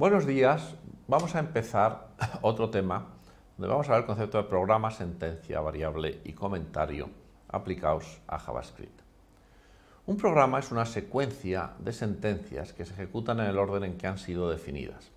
Buenos días, vamos a empezar otro tema donde vamos a ver el concepto de programa, sentencia, variable y comentario aplicados a JavaScript. Un programa es una secuencia de sentencias que se ejecutan en el orden en que han sido definidas.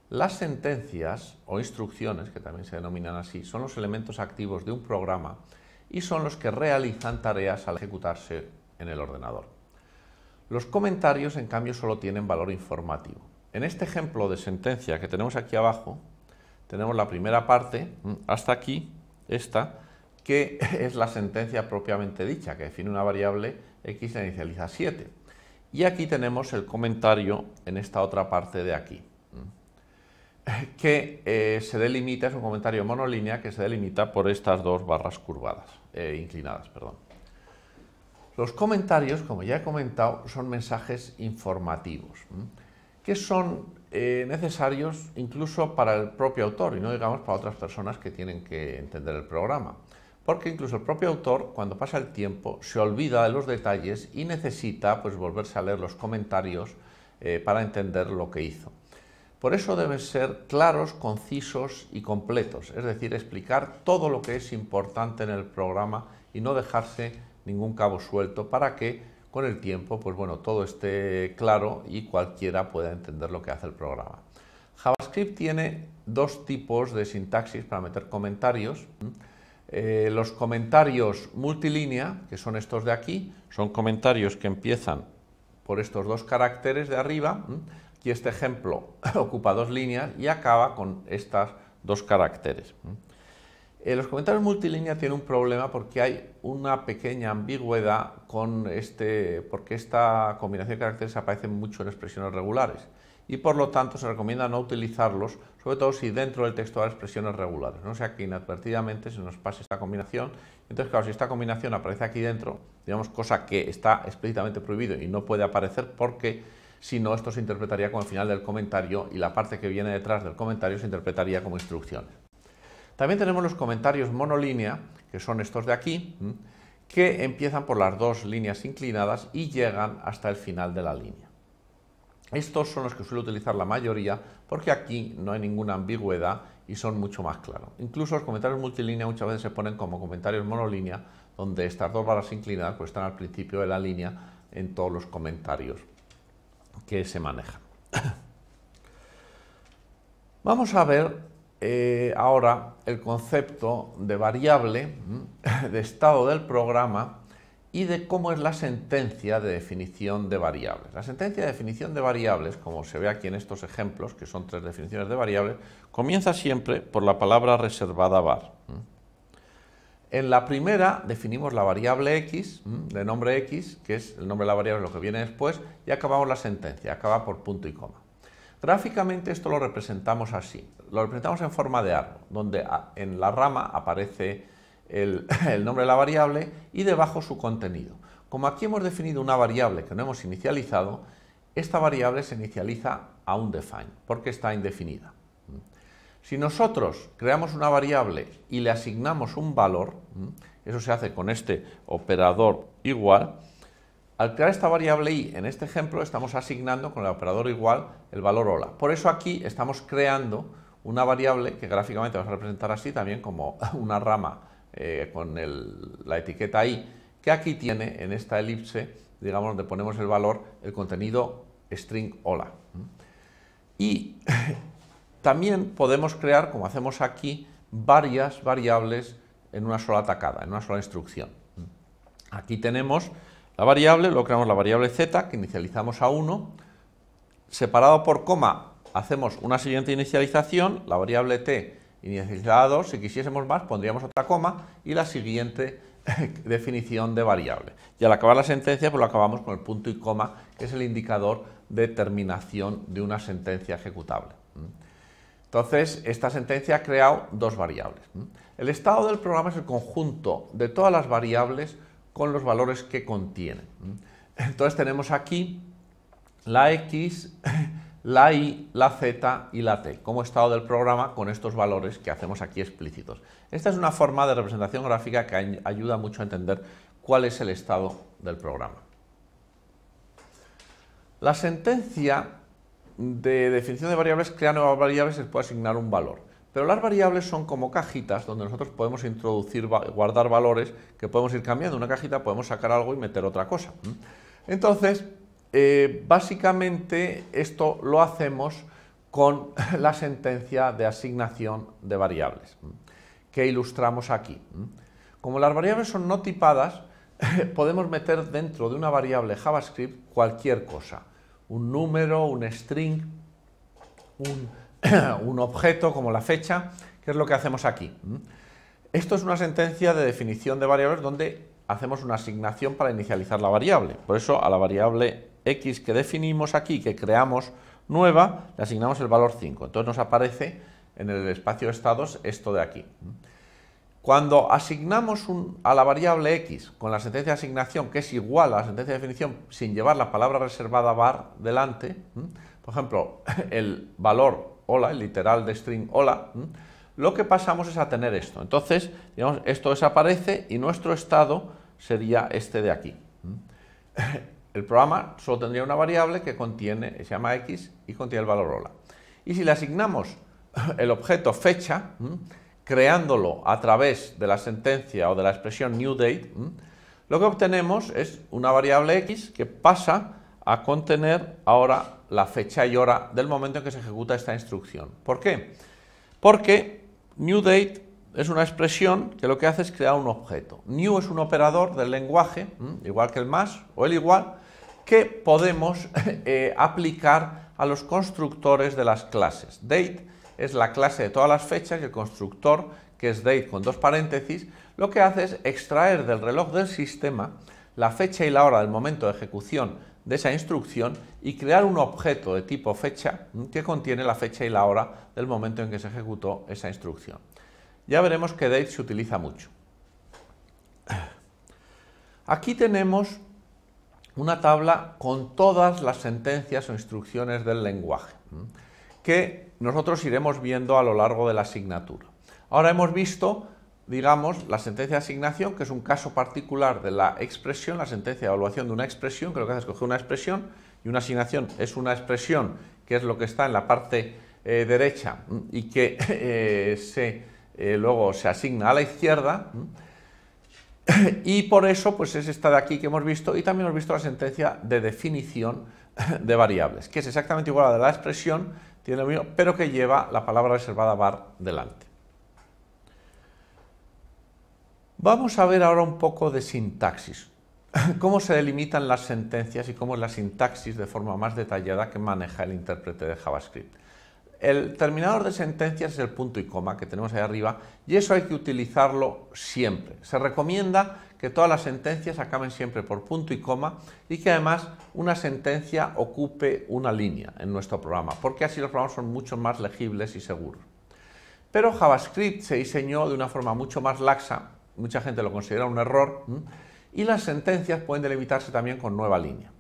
Las sentencias o instrucciones, que también se denominan así, son los elementos activos de un programa y son los que realizan tareas al ejecutarse en el ordenador. Los comentarios, en cambio, solo tienen valor informativo. En este ejemplo de sentencia que tenemos aquí abajo, tenemos la primera parte, hasta aquí, esta, que es la sentencia propiamente dicha, que define una variable x y la inicializa 7. Y aquí tenemos el comentario en esta otra parte de aquí, que se delimita, es un comentario monolínea que se delimita por estas dos barras curvadas, inclinadas, perdón. Los comentarios, como ya he comentado, son mensajes informativos, que son necesarios incluso para el propio autor y no digamos para otras personas que tienen que entender el programa. Porque incluso el propio autor, cuando pasa el tiempo, se olvida de los detalles y necesita pues, volverse a leer los comentarios para entender lo que hizo. Por eso deben ser claros, concisos y completos, es decir, explicar todo lo que es importante en el programa y no dejarse ningún cabo suelto para que con el tiempo pues bueno, todo esté claro y cualquiera pueda entender lo que hace el programa. JavaScript tiene dos tipos de sintaxis para meter comentarios. Los comentarios multilínea, que son estos de aquí, son comentarios que empiezan por estos dos caracteres de arriba. Aquí este ejemplo ocupa dos líneas y acaba con estos dos caracteres. Los comentarios multilínea tienen un problema porque hay una pequeña ambigüedad con porque esta combinación de caracteres aparece mucho en expresiones regulares y por lo tanto se recomienda no utilizarlos, sobre todo si dentro del texto hay expresiones regulares, ¿no? O sea que inadvertidamente se nos pase esta combinación. Entonces, claro, si esta combinación aparece aquí dentro, digamos, cosa que está explícitamente prohibido y no puede aparecer porque si no, esto se interpretaría como el final del comentario y la parte que viene detrás del comentario se interpretaría como instrucciones. También tenemos los comentarios monolínea, que son estos de aquí, que empiezan por las dos líneas inclinadas y llegan hasta el final de la línea. Estos son los que suele utilizar la mayoría porque aquí no hay ninguna ambigüedad y son mucho más claros. Incluso los comentarios multilínea muchas veces se ponen como comentarios monolínea, donde estas dos barras inclinadas pues, están al principio de la línea en todos los comentarios que se manejan. Vamos a ver ahora el concepto de variable, de estado del programa y de cómo es la sentencia de definición de variables. La sentencia de definición de variables, como se ve aquí en estos ejemplos, que son tres definiciones de variables, comienza siempre por la palabra reservada var. En la primera definimos la variable x, de nombre x, que es el nombre de la variable, lo que viene después, y acabamos la sentencia, acaba por punto y coma. Gráficamente esto lo representamos así, lo representamos en forma de árbol, donde en la rama aparece el nombre de la variable y debajo su contenido. Como aquí hemos definido una variable que no hemos inicializado, esta variable se inicializa a undefined, porque está indefinida. Si nosotros creamos una variable y le asignamos un valor, eso se hace con este operador igual. Al crear esta variable i, en este ejemplo, estamos asignando con el operador igual el valor hola. Por eso aquí estamos creando una variable que gráficamente vamos a representar así, también como una rama con la etiqueta i, que aquí tiene en esta elipse, digamos, donde ponemos el valor, el contenido string hola. Y también podemos crear, como hacemos aquí, varias variables en una sola tacada, en una sola instrucción. Aquí tenemos la variable, luego creamos la variable z, que inicializamos a 1, separado por coma, hacemos una siguiente inicialización, la variable t inicializada a 2, si quisiésemos más pondríamos otra coma y la siguiente definición de variable. Y al acabar la sentencia, pues lo acabamos con el punto y coma, que es el indicador de terminación de una sentencia ejecutable. Entonces, esta sentencia ha creado dos variables. El estado del programa es el conjunto de todas las variables con los valores que contienen. Entonces tenemos aquí la x, la y, la z y la t como estado del programa con estos valores que hacemos aquí explícitos. Esta es una forma de representación gráfica que ayuda mucho a entender cuál es el estado del programa. La sentencia de definición de variables crea nuevas variables y se puede asignar un valor. Pero las variables son como cajitas donde nosotros podemos introducir, guardar valores que podemos ir cambiando. En una cajita podemos sacar algo y meter otra cosa. Entonces, básicamente esto lo hacemos con la sentencia de asignación de variables, que ilustramos aquí. Como las variables son no tipadas, podemos meter dentro de una variable JavaScript cualquier cosa. Un número, un string, un objeto como la fecha, que es lo que hacemos aquí. Esto es una sentencia de definición de variables donde hacemos una asignación para inicializar la variable. Por eso a la variable x que definimos aquí, que creamos nueva, le asignamos el valor 5. Entonces nos aparece en el espacio de estados esto de aquí. Cuando asignamos a la variable x con la sentencia de asignación, que es igual a la sentencia de definición sin llevar la palabra reservada var delante, por ejemplo, el valor hola, el literal de string hola, lo que pasamos es a tener esto. Entonces, digamos, esto desaparece y nuestro estado sería este de aquí. El programa solo tendría una variable que contiene, se llama x y contiene el valor hola. Y si le asignamos el objeto fecha, creándolo a través de la sentencia o de la expresión newDate, lo que obtenemos es una variable x que pasa a contener ahora la fecha y hora del momento en que se ejecuta esta instrucción. ¿Por qué? Porque newDate es una expresión que lo que hace es crear un objeto. New es un operador del lenguaje, igual que el más o el igual, que podemos aplicar a los constructores de las clases. Date es la clase de todas las fechas y el constructor, que es date con dos paréntesis, lo que hace es extraer del reloj del sistema la fecha y la hora del momento de ejecución de esa instrucción y crear un objeto de tipo fecha que contiene la fecha y la hora del momento en que se ejecutó esa instrucción. Ya veremos que date se utiliza mucho. Aquí tenemos una tabla con todas las sentencias o instrucciones del lenguaje, que nosotros iremos viendo a lo largo de la asignatura. Ahora hemos visto, digamos, la sentencia de asignación, que es un caso particular de la expresión, la sentencia de evaluación de una expresión, que lo que hace es coger una expresión, y una asignación es una expresión, que es lo que está en la parte derecha, y que luego se asigna a la izquierda, y por eso pues es esta de aquí que hemos visto, y también hemos visto la sentencia de definición de variables, que es exactamente igual a la de la expresión, tiene lo mismo, pero que lleva la palabra reservada var delante. Vamos a ver ahora un poco de sintaxis, cómo se delimitan las sentencias y cómo es la sintaxis de forma más detallada que maneja el intérprete de JavaScript. El terminador de sentencias es el punto y coma que tenemos ahí arriba y eso hay que utilizarlo siempre. Se recomienda que todas las sentencias acaben siempre por punto y coma y que además una sentencia ocupe una línea en nuestro programa, porque así los programas son mucho más legibles y seguros. Pero JavaScript se diseñó de una forma mucho más laxa, mucha gente lo considera un error, y las sentencias pueden delimitarse también con nueva línea.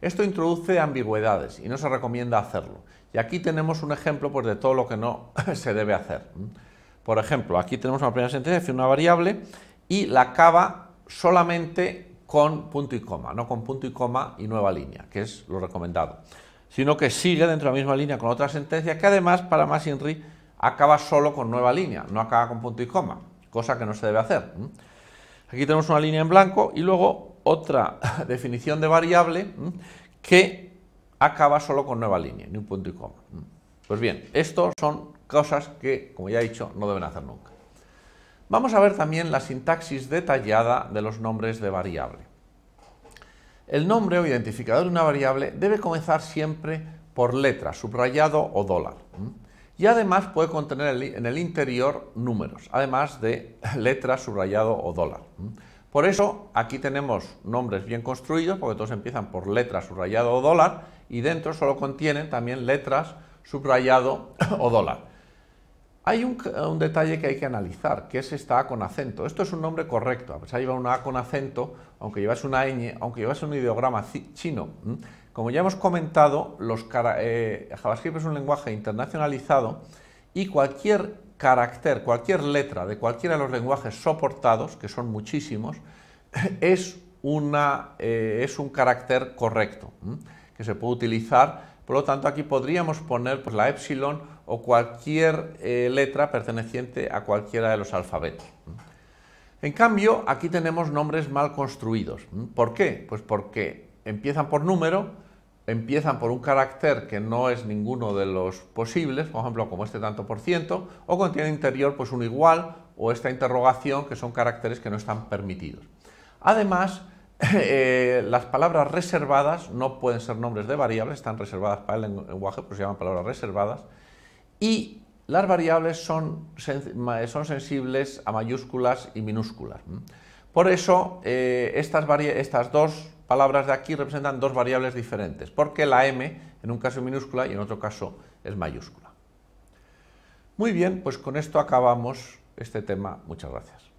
Esto introduce ambigüedades y no se recomienda hacerlo. Y aquí tenemos un ejemplo pues, de todo lo que no se debe hacer. Por ejemplo, aquí tenemos una primera sentencia, es una variable, y la acaba solamente con punto y coma, no con punto y coma y nueva línea, que es lo recomendado, sino que sigue dentro de la misma línea con otra sentencia que además, para más INRI, acaba solo con nueva línea, no acaba con punto y coma, cosa que no se debe hacer. Aquí tenemos una línea en blanco y luego otra definición de variable que acaba solo con nueva línea, ni un punto y coma. Pues bien, estos son cosas que, como ya he dicho, no deben hacer nunca. Vamos a ver también la sintaxis detallada de los nombres de variable. El nombre o identificador de una variable debe comenzar siempre por letra, subrayado o dólar. Y además puede contener en el interior números, además de letra, subrayado o dólar. Por eso aquí tenemos nombres bien construidos, porque todos empiezan por letra, subrayado o dólar, y dentro solo contienen también letras, subrayado o dólar. Hay un detalle que hay que analizar, que es esta A con acento. Esto es un nombre correcto, a pesar de llevar una A con acento, aunque llevase una ñ, aunque llevase un ideograma chino. Como ya hemos comentado, JavaScript es un lenguaje internacionalizado y cualquier carácter, cualquier letra de cualquiera de los lenguajes soportados, que son muchísimos, es un carácter correcto, que se puede utilizar Por lo tanto, aquí podríamos poner pues, la epsilon o cualquier letra perteneciente a cualquiera de los alfabetos. En cambio, aquí tenemos nombres mal construidos. ¿Por qué? Pues porque empiezan por número, empiezan por un carácter que no es ninguno de los posibles, por ejemplo, como este tanto por ciento, o contiene interior pues un igual o esta interrogación, que son caracteres que no están permitidos. Además, las palabras reservadas no pueden ser nombres de variables, están reservadas para el lenguaje, pues se llaman palabras reservadas, y las variables son sensibles a mayúsculas y minúsculas. Por eso, estas dos palabras de aquí representan dos variables diferentes, porque la m en un caso es minúscula y en otro caso es mayúscula. Muy bien, pues con esto acabamos este tema. Muchas gracias.